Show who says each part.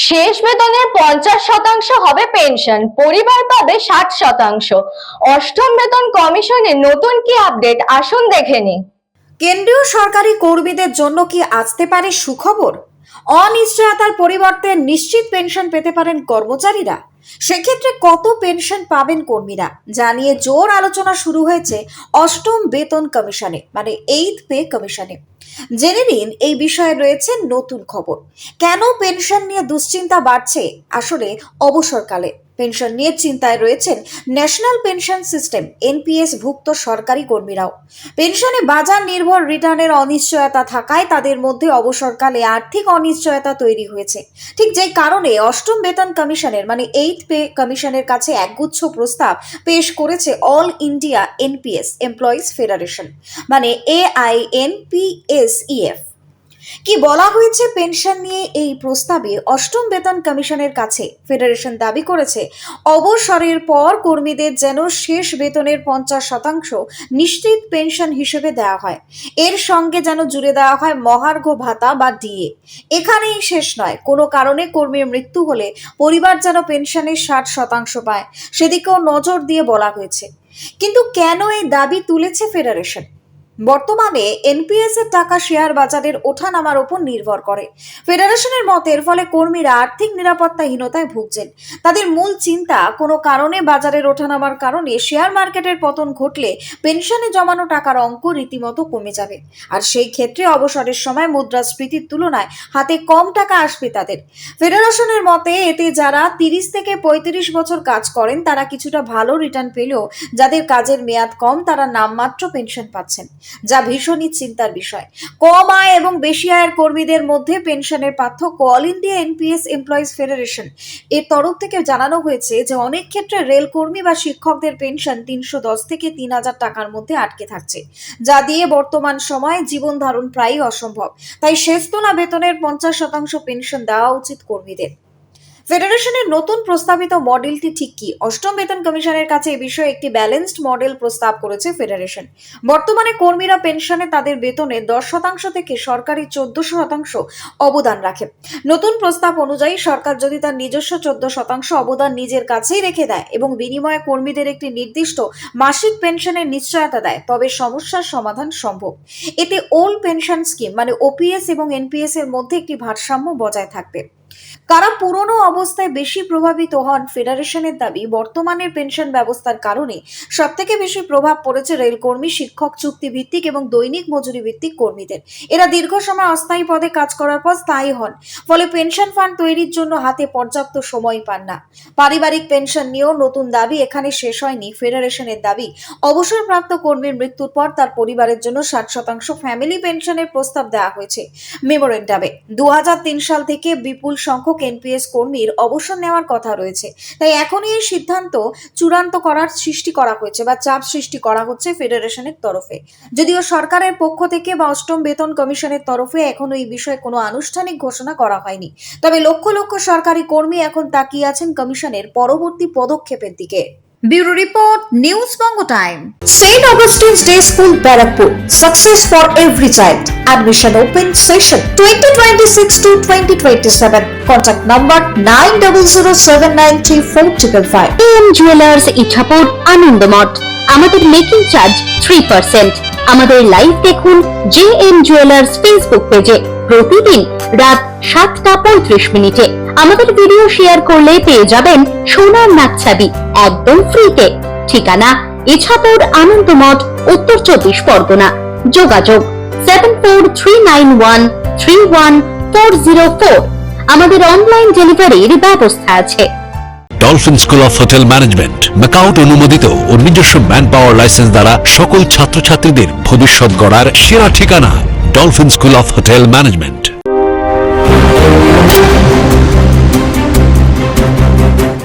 Speaker 1: শেষ বেতনের 50% হবে পেনশন, পরিবার পাবে 60%। অষ্টম বেতন কমিশনের নতুন কি আপডেট, আসুন দেখে নিই।
Speaker 2: কেন্দ্রীয় সরকারি কর্মীদের জন্য কি আসতে পারে সুখবর? অনিশ্চয়তার পরিবর্তে নিশ্চিত পেনশন পেতে পারেন কর্মচারীরা। সেক্ষেত্রে কত পেনশন পাবেন কর্মীরা জানিয়ে জোর আলোচনা শুরু হয়েছে অষ্টম বেতন কমিশনে, মানে 8th পে কমিশনে। জেনে নিন এই বিষয়ে রয়েছে নতুন খবর। কেন পেনশন নিয়ে দুশ্চিন্তা বাড়ছে? আসলে অবসরকালে পেনশন নিয়ে চিন্তায় রয়েছেন ন্যাশনাল পেনশন সিস্টেম এনপিএস ভুক্ত সরকারি কর্মীরাও। পেনশনে বাজার নির্ভর রিটার্নের অনিশ্চয়তা থাকায় তাদের মধ্যে অবসরকালে আর্থিক অনিশ্চয়তা তৈরি হয়েছে। ঠিক যে কারণে অষ্টম বেতন কমিশনের মানে 8th পে কমিশনের কাছে একগুচ্ছ প্রস্তাব পেশ করেছে all India NPS employees federation, মানে AINPSEF। কি বলা হয়েছে পেনশন নিয়ে এই প্রস্তাবে? অষ্টম বেতন কমিশনের কাছে ফেডারেশন দাবি করেছে অবসরের পর কর্মীদের যেন শেষ বেতনের 50% নিশ্চিত পেনশন হিসেবে দেওয়া হয়। এর সঙ্গে যেন জুড়ে দেওয়া হয় মহার্ঘ ভাতা বা ডিএ। এখানেই শেষ নয়, কোনো কারণে কর্মীর মৃত্যু হলে পরিবার যেন পেনশনের 60% পায়, সেদিকেও নজর দিয়ে বলা হয়েছে। কিন্তু কেন এই দাবি তুলেছে ফেডারেশন? বর্তমানে এনপিএস এর টাকা শেয়ার বাজারের ওঠানামার উপর নির্ভর করে। ফেডারেশনের মতে এর ফলে কর্মীরা আর্থিক নিরাপত্তাহীনতায় ভুগছেন। তাদের মূল চিন্তা, কোনো কারণে বাজারের ওঠানামার কারণে শেয়ার মার্কেটের পতন ঘটলে পেনশনে জমানো টাকার অঙ্ক রীতিমতো কমে যাবে, আর সেই ক্ষেত্রে অবসরের সময় মুদ্রাস্ফীতির তুলনায় হাতে কম টাকা আসবে তাদের। ফেডারেশনের মতে এতে যারা 30 থেকে 35 বছর কাজ করেন তারা কিছুটা ভালো রিটার্ন পেলেও যাদের কাজের মেয়াদ কম তারা নামমাত্র পেনশন পাচ্ছেন, যা ভীষণই চিন্তার বিষয়। কম আয় এবং বেশি আয়ের কর্মীদের মধ্যে পেনশনের পার্থক্য all India NPS employees federation এর তরফ থেকে জানানো হয়েছে যে অনেক ক্ষেত্রে রেল কর্মী বা শিক্ষকদের পেনশন 310 থেকে 3000 টাকার মধ্যে আটকে থাকছে, যা দিয়ে বর্তমান সময়ে জীবন ধারণ প্রায় অসম্ভব। তাই শেষতলা বেতনের 50% পেনশন দেওয়া উচিত কর্মীদের। ফেডারেশনের নতুন প্রস্তাবিত মডেলটি ঠিক কি? অষ্টম বেতন কমিশনের কাছে এই বিষয়ে একটি ব্যালেন্সড মডেল প্রস্তাব করেছে ফেডারেশন। বর্তমানে কর্মীরা পেনশনে তাদের বেতনে 10% থেকে সরকারি 14% অবদান রাখে। নতুন প্রস্তাব অনুযায়ী সরকার যদি তার নিজস্ব 14% অবদান নিজের কাছেই রেখে দেয় এবং বিনিময়ে কর্মীদের একটি নির্দিষ্ট মাসিক পেনশনের নিশ্চয়তা দেয়, তবে সমস্যার সমাধান সম্ভব। এতে ওল্ড পেনশন স্কিম মানে ওপিএস এবং এনপিএস এর মধ্যে একটি ভারসাম্য বজায় থাকবে। কারা পুরনো অবস্থায় বেশি প্রভাবিত হন? ফেডারেশনের দাবি, বর্তমানের পেনশন ব্যবস্থার কারণে সবথেকে বেশি প্রভাব পড়েছে রেলকর্মী, শিক্ষক, চুক্তি ভিত্তিক এবং দৈনিক মজুরি ভিত্তিক কর্মীদের। এরা দীর্ঘ সময় অস্থায়ী পদে কাজ করার পর স্থায়ী হন, ফলে পেনশন ফান্ড তৈরির জন্য হাতে পর্যাপ্ত সময় পান না। পারিবারিক পেনশন নিয়েও নতুন দাবি এখানে শেষ হয়নি। ফেডারেশনের দাবি, অবসরপ্রাপ্ত কর্মীর মৃত্যুর পর তার পরিবারের জন্য 60% ফ্যামিলি পেনশনের প্রস্তাব দেওয়া হয়েছে মেমোরেন্ডামে। 2003 সাল থেকে বিপুল সংখ্যক এনপিএস কর্মীর অবসর নেওয়ার কথা রয়েছে, তাই এখনই এই সিদ্ধান্ত চূড়ান্ত করার সৃষ্টি করা হয়েছে বা চাপ সৃষ্টি করা হচ্ছে ফেডারেশনের তরফে। যদিও সরকারের পক্ষ থেকে বা অষ্টম বেতন কমিশনের তরফে এখনো এই বিষয়ে কোনো আনুষ্ঠানিক ঘোষণা করা হয়নি, তবে লক্ষ লক্ষ সরকারি কর্মী এখন তাকিয়ে আছেন কমিশনের পরবর্তী পদক্ষেপের দিকে। Bureau Report, News Bongo Time. St. Augustine's Day School, Barakpur. Success for every child. Admission open session 2026 to 2027. Contact number 9007934555.
Speaker 3: AM Jewelers Ichapur Anandamath. আমাদের মেকিং চার্জ 3%। আমাদের লাইভ দেখুন JM Jewelers ফেসবুক পেজে প্রতিদিন রাত 7:35 আমাদের ভিডিও শেয়ার করলে পেয়ে যাবেন সোনার নাকছাবি একদম ফ্রিতে। ঠিকানা ইছাপুর আনন্দমঠ, উত্তর 24 পরগনা। যোগাযোগ 7439131404। আমাদের অনলাইন ডেলিভারির ব্যবস্থা আছে।
Speaker 4: Dolphin school of hotel management MAKAUT অনুমোদিত ও নিজস্ব ম্যান পাওয়ার লাইসেন্স দ্বারা সকল ছাত্রছাত্রীদের ভবিষ্যৎ গড়ার সেরা ঠিকানা dolphin school of hotel management.